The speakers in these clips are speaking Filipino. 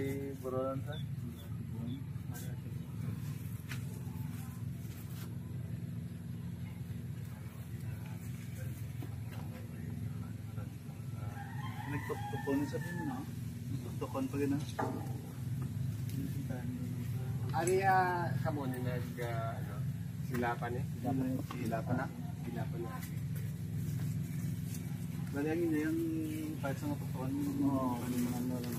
di buronan sa. Nagtuktukon sa din, no? Nagtuktukon pa gina. Ari kamo ni silapan eh. Silapan na. Bali ang ina yung kahit sa matutuan mo, ano lang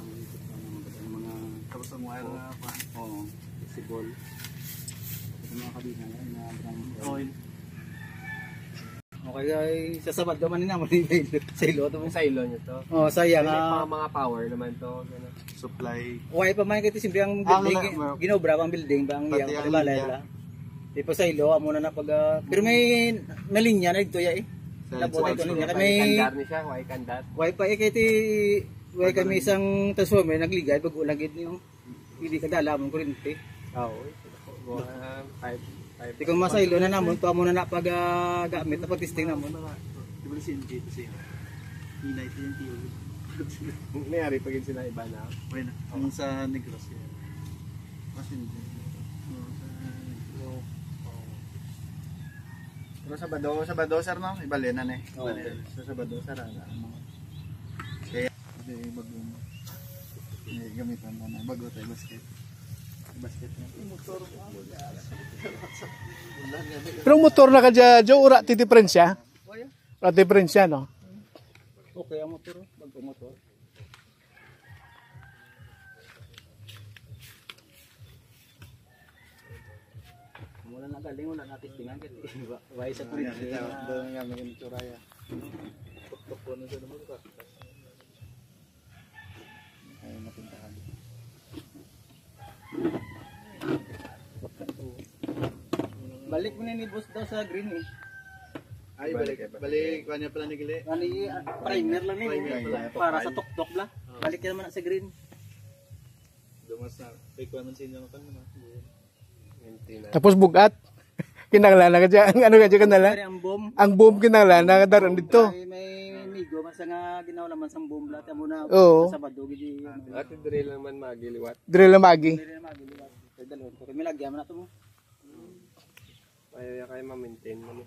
mga karusang wire na pa. Oo, sibol. Ito mga kabina yan na oil. Okay guys, sasabad naman nila sa ilo to. Sa ilo nyo to. Oh, sayang mga power naman to. Supply. Why pa man kasi simple ang building, ginobra pang building ba ang iyang pagbalay la. Tipo sa ilo amo na pag pero may linya na dito ya eh. Labot ito niya kami. Kandar ni siya, why kandar? Why pa eh why kami isang transformer nagligay pag ulagid niyo. Hindi ka dala mo kuryente. Oo. 5 Di kung masaylo na namon to amo na pag gamit na pag-testing namon. Di ba si NG to siya? Hinay ito yung tiyo. Mayari pag sila iba na. Bueno, ang sa Negros yan. Mas hindi. Pero Sabado sir no, ibalinan eh. Sa Sabado sir kaya hindi bago. Hindi gamitan na bago tayo basket. Na. Motor Pero motor na ka dyan, ura ti diferensya? Ura diferensya no? Okay ang motor, bagong motor. Wala na galing, wala na testingan kasi why sa kuryente. doon nga maging turaya. Tuktok po na sa naman ka. Ay napintahan. Balik mo na ni boss daw sa green eh. Ay balik kanya pala ni Gili. Ani primer lang ni para sa tuktok la. Balik ka naman na sa green. Dumas na fake naman sa inyo kan naman. Tapos bugat. Kinanglan ka dyan. Ano ka dyan kanala? Ang boom kinanglan na daran dito. May migo man sa nga ginawa naman sang boom lahat mo na Oo. sa Sabado gidi. At drill naman magiliwat. Drill na magi. Kami lagyan mo na to mo. Kaya kayo ma-maintain mo.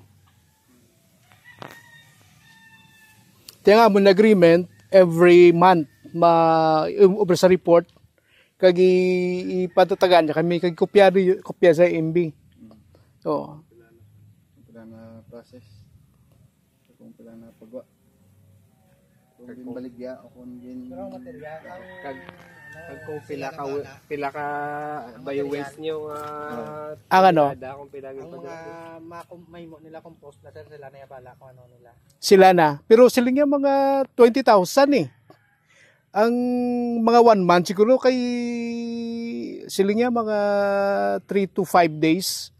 Kaya nga mo na agreement every month over sa report kag ipatatagan niya kami kag kopya sa MB. Oo. Pila na process. Kung pila na pagwa. Kung din baligya o kung din Kag kung pila ka bio-waste nyo Ang ano? kung pila Ang mga may mo nila compost na sila na yabala kung ano nila. Sila na. Pero sila nga mga 20,000 eh. Ang mga 1 month siguro kay sila nga mga 3 to 5 days.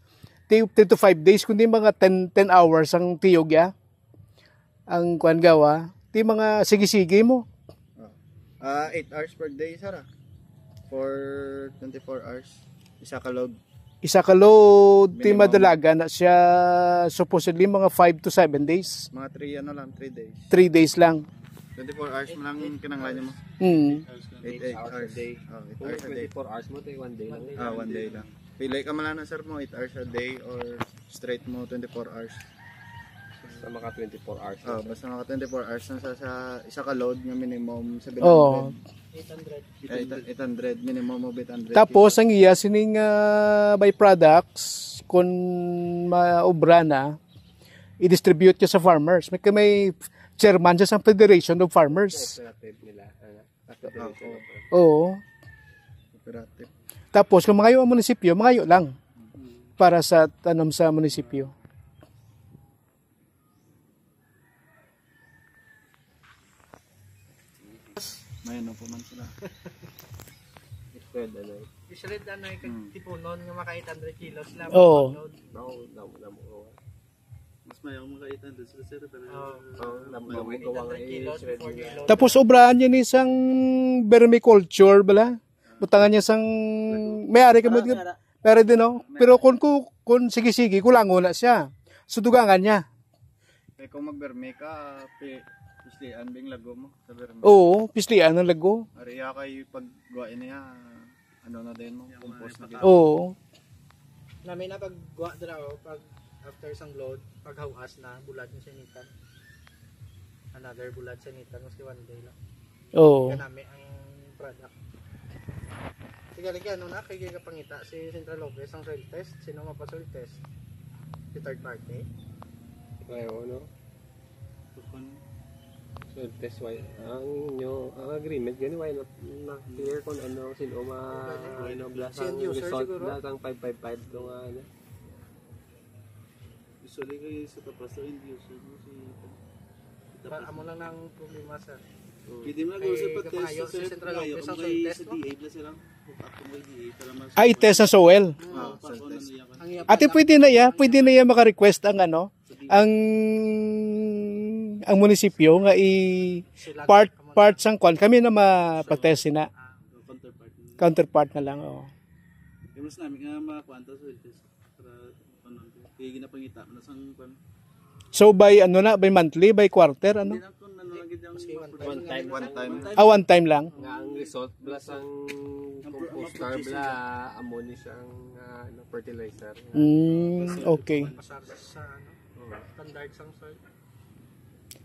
3 to 5 days kundi mga 10 hours ang tiyog ya. Ang kuan gawa. Ti mga sige-sige mo. 8 hours per day sara. For 24 hours. Isa ka load. Isa ka load, ti Minimum. madalaga na siya supposedly mga 5 to 7 days. Mga 3 days. 3 days lang. 24 hours mo lang kinanglan mo. 8 hours a day. Oh, 8 Kung hours a day. 24 hours mo, 1 day lang. 1 day lang. Pilay ka man lang sir mo 8 hours a day or straight mo 24 hours. Sa mga 24 hours. Basta mga 24 hours na sa isa ka load nga minimum 700. Oo. 800 minimum of 800. Tapos ang iya sining byproducts kung maobra na i-distribute niya sa farmers. May chairman siya sa Federation of Farmers. Cooperative nila. Oo. Cooperative. Tapos kung mangayo ang munisipyo, mangayo lang para sa tanom sa munisipyo. May ano po man sila. Usually ano yung tipunon nga maka 800 kilos lang. Oo. Mas mayaw mga 800 sila sir. Tapos obrahan niya ni isang vermiculture bala. Butangan niya sang may-ari ka mo. Pero din no. Pero kung sige-sige kulangon na siya. Sudugangan niya. Kaya kung mag-verme ka, Pisli, bing lago mo. Sabi rin mo. Oo, pislian ng lago. Ariya kay paggawain niya, ano na din mo, compost na din. Oo. Namin na paggawa dito, pag after isang load, paghawas na, bulad yung sinitan. Another bulad sinitan, maski one day lang. Oo. Kaya namin ang product. Sige, ano na, kaya kapangita si Central Lopez ang soil test. Sino mapa-soil test? Si third party. Ayaw, no? So, test why ang agreement gani why not clear kung ano sino blast ang result blast ang 555 to nga ano. Usually kayo sa tapas na end user mo si Amo lang ng problema sir. Pwede mo nag-usap pa test kapayo, sa si Central kayo Lopez ang kung soil may test sa mo. DA na silang hook up kung may DA para mas Ay, test sa soil. soil test. Ang iya Ate, pwede na ya maka-request ang ano, ang munisipyo nga part sang kwan kami na mapatest na Counterpart. counterpart na lang oh. Kaya mas namin nga makakwanta soil test para ano kaya ginapangita na sang kwan. So by ano na, by monthly, by quarter ano? Hindi lang kung ano lang yung One time. One time lang. Nga ang result blast ang composter bla ammonia siyang ano, fertilizer. Okay. pasar sa ano, standard sang soil.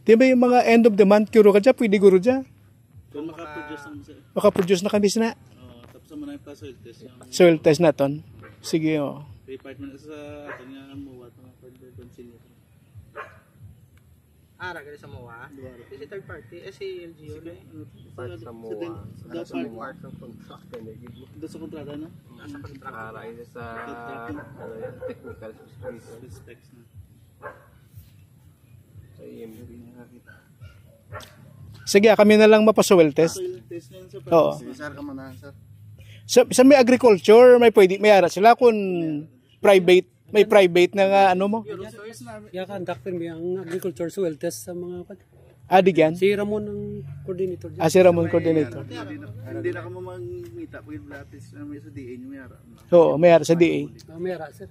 Di ba yung mga end of the month kuro ka dyan, pwede guro dyan? kung makaproduce ang Makaproduce na kami na tapos mo na yung pa-soil test yung soil test na ton. Sige oh. repart mo na sa ato nga muwa ito nga pag-consider. Gali sa MOA. Si third party, si LGU na Part sa MOA. Sa part ng contract na gid. Doon sa kontrata na? nasa contract. Para isa sa ano yan, technical specification Specs na. sa EMB. Sige, kami na lang mapa-soil test. Soil test na yun sa Oo. Sige, sir ka muna, sir. Sa may agriculture, may pwede, may ara sila kung private, may private na nga ano mo. Ya conductor mo ang agriculture soil test sa mga Adig yan? si Ramon ang coordinator dyan. Si Ramon coordinator. Hindi na ka mo mangita pag lapis na may sa DA nyo may ara. Oo, may ara sa DA. Mera sir.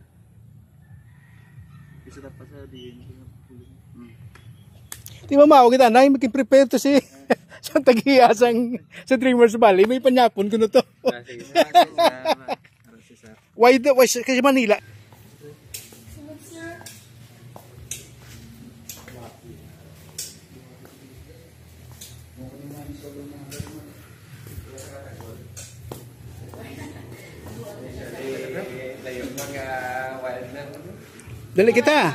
Isa pa sa DA nyo. Di ba mao kita na prepare to si sa tagiyasang sa Dreamers Valley may panyapon kuno to. Why kasi Manila. Dali kita.